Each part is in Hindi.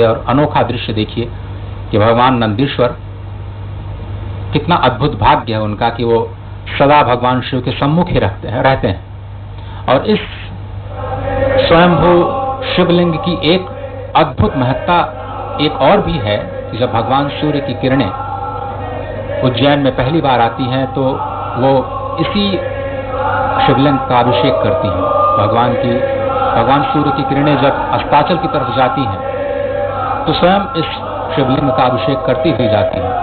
और अनोखा दृश्य देखिए कि भगवान नंदीश्वर, कितना अद्भुत भाग्य है उनका कि वो सदा भगवान शिव के सम्मुख ही रहते हैं। और इस स्वयंभू शिवलिंग की एक अद्भुत महत्ता एक और भी है कि जब भगवान सूर्य की किरणें उज्जैन में पहली बार आती हैं तो वो इसी शिवलिंग का अभिषेक करती हैं। भगवान सूर्य की किरणें जब अस्ताचल की तरफ जाती हैं तो स्वयं इस शिवलिंग का अभिषेक करती हुई जाती है।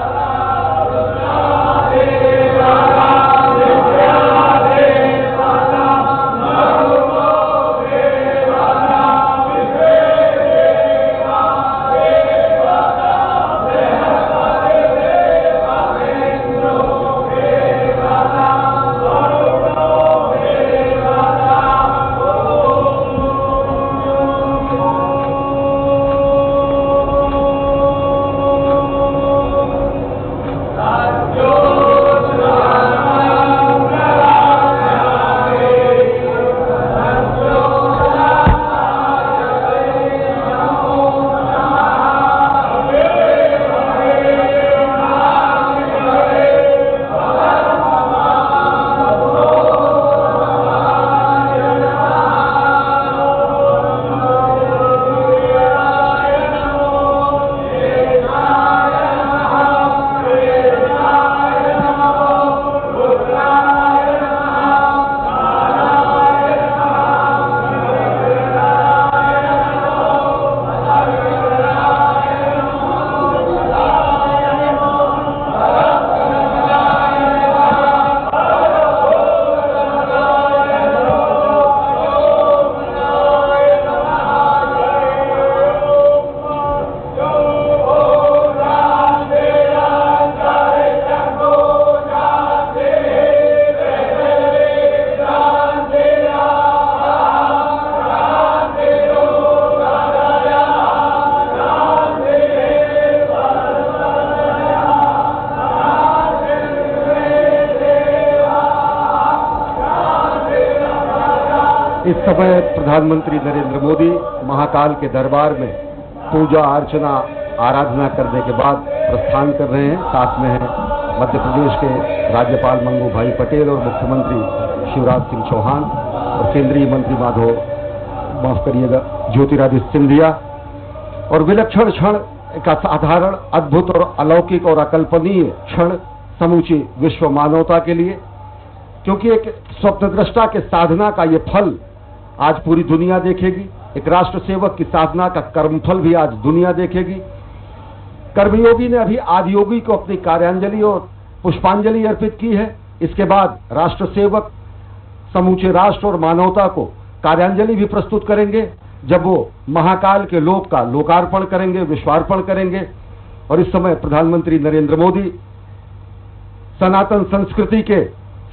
इस समय प्रधानमंत्री नरेंद्र मोदी महाकाल के दरबार में पूजा अर्चना आराधना करने के बाद प्रस्थान कर रहे हैं। साथ में हैं मध्य प्रदेश के राज्यपाल मंगू भाई पटेल और मुख्यमंत्री शिवराज सिंह चौहान और केंद्रीय मंत्री माफ करिएगा ज्योतिरादित्य सिंधिया। और विलक्षण क्षण का साधारण, अद्भुत और अलौकिक और अकल्पनीय क्षण समूची विश्व मानवता के लिए, क्योंकि एक स्वप्नद्रष्टा के साधना का ये फल आज पूरी दुनिया देखेगी। एक राष्ट्र सेवक की साधना का कर्मफल भी आज दुनिया देखेगी। कर्मयोगी ने अभी आदियोगी को अपनी कार्यांजलि और पुष्पांजलि अर्पित की है। इसके बाद राष्ट्र सेवक समूचे राष्ट्र और मानवता को कार्यांजलि भी प्रस्तुत करेंगे जब वो महाकाल के लोक का लोकार्पण करेंगे, विश्वार्पण करेंगे। और इस समय प्रधानमंत्री नरेंद्र मोदी सनातन संस्कृति के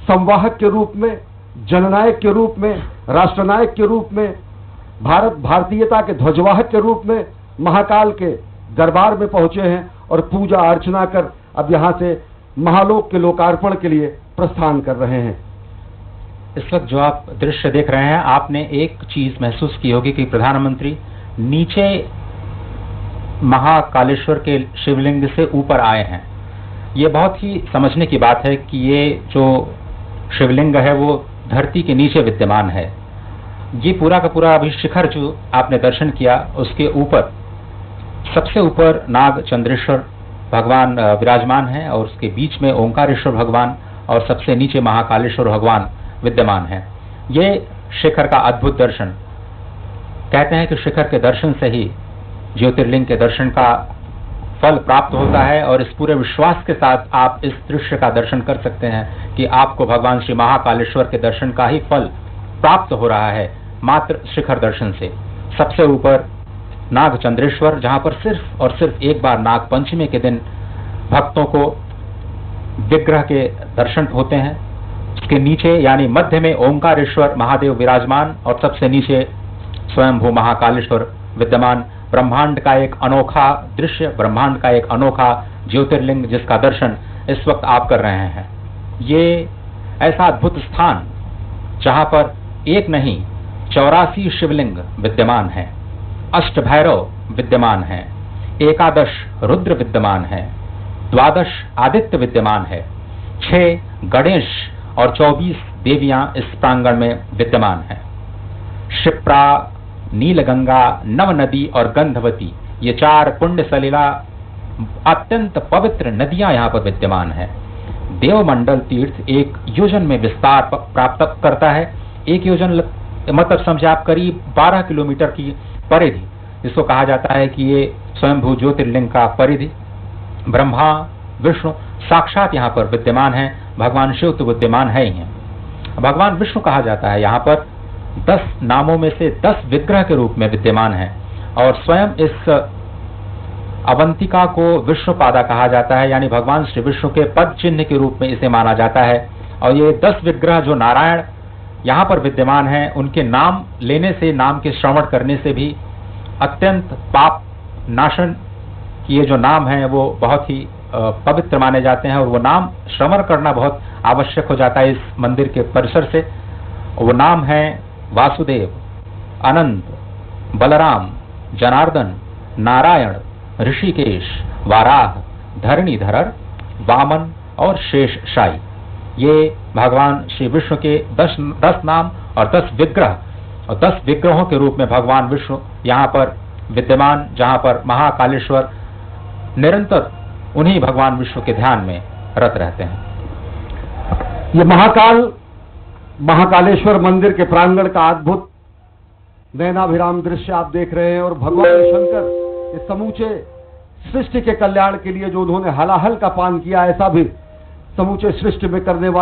संवाहक के रूप में, जननायक के रूप में, राष्ट्रनायक के रूप में, भारतीयता के ध्वजवाहक के रूप में महाकाल के दरबार में पहुंचे हैं और पूजा अर्चना कर अब यहां से महालोक के लोकार्पण के लिए प्रस्थान कर रहे हैं। इस वक्त जो आप दृश्य देख रहे हैं, आपने एक चीज महसूस की होगी कि प्रधानमंत्री नीचे महाकालेश्वर के शिवलिंग से ऊपर आए हैं। ये बहुत ही समझने की बात है कि ये जो शिवलिंग है वो धरती के नीचे विद्यमान है। ये पूरा का पूरा अभी शिखर जो आपने दर्शन किया, उसके ऊपर सबसे ऊपर नाग चंद्रेश्वर भगवान विराजमान है और उसके बीच में ओंकारेश्वर भगवान और सबसे नीचे महाकालेश्वर भगवान विद्यमान है। ये शिखर का अद्भुत दर्शन, कहते हैं कि शिखर के दर्शन से ही ज्योतिर्लिंग के दर्शन का फल प्राप्त होता है। और इस पूरे विश्वास के साथ आप इस दृश्य का दर्शन कर सकते हैं कि आपको भगवान श्री महाकालेश्वर के दर्शन का ही फल प्राप्त हो रहा है मात्र शिखर दर्शन से। सबसे ऊपर नाग चंद्रेश्वर, जहां पर सिर्फ और सिर्फ एक बार नाग पंचमी के दिन भक्तों को विग्रह के दर्शन होते हैं। उसके नीचे यानी मध्य में ओंकारेश्वर महादेव विराजमान और सबसे नीचे स्वयंभू महाकालेश्वर विद्यमान। ब्रह्मांड का एक अनोखा दृश्य, ब्रह्मांड का एक अनोखा ज्योतिर्लिंग जिसका दर्शन इस वक्त आप कर रहे हैं। ये ऐसा अद्भुत स्थान जहां पर एक नहीं 84 शिवलिंग विद्यमान है, अष्टभैरव विद्यमान है, 11 रुद्र विद्यमान है, 12 आदित्य विद्यमान है, 6 गणेश और 24 देवियां इस प्रांगण में विद्यमान हैं। क्षिप्रा, नीलगंगा, नव नदी और गंधवती, ये 4 पुण्य सलिला अत्यंत पवित्र नदियां यहाँ पर विद्यमान हैं। देवमंडल तीर्थ एक योजन में विस्तार प्राप्त करता है। एक योजन मतलब समझे आप करीब 12 किलोमीटर की परिधि, जिसको कहा जाता है कि ये स्वयंभू ज्योतिर्लिंग का परिधि। ब्रह्मा विष्णु साक्षात यहाँ पर विद्यमान है, भगवान शिव तो विद्यमान है ही हैं। भगवान विष्णु कहा जाता है यहाँ पर 10 नामों में से 10 विग्रह के रूप में विद्यमान है और स्वयं इस अवंतिका को विष्णुपादा कहा जाता है, यानी भगवान श्री विष्णु के पद चिन्ह के रूप में इसे माना जाता है। और ये 10 विग्रह जो नारायण यहाँ पर विद्यमान हैं, उनके नाम लेने से, नाम के श्रवण करने से भी अत्यंत पाप नाशन की ये जो नाम है वो बहुत ही पवित्र माने जाते हैं और वो नाम श्रवण करना बहुत आवश्यक हो जाता है इस मंदिर के परिसर से। वो नाम है वासुदेव, अनंत, बलराम, जनार्दन, नारायण, ऋषिकेश, वाराह, धरणीधर, वामन और शेषशायी। ये भगवान श्री विष्णु के 10 नाम और 10 विग्रह और 10 विग्रहों के रूप में भगवान विष्णु यहाँ पर विद्यमान, जहाँ पर महाकालेश्वर निरंतर उन्हीं भगवान विष्णु के ध्यान में रत रहते हैं। ये महाकालेश्वर मंदिर के प्रांगण का अद्भुत नयनाभिराम दृश्य आप देख रहे हैं और भगवान शंकर इस समूचे सृष्टि के कल्याण के लिए जो उन्होंने हलाहल का पान किया, ऐसा भी समूचे सृष्टि में करने वाला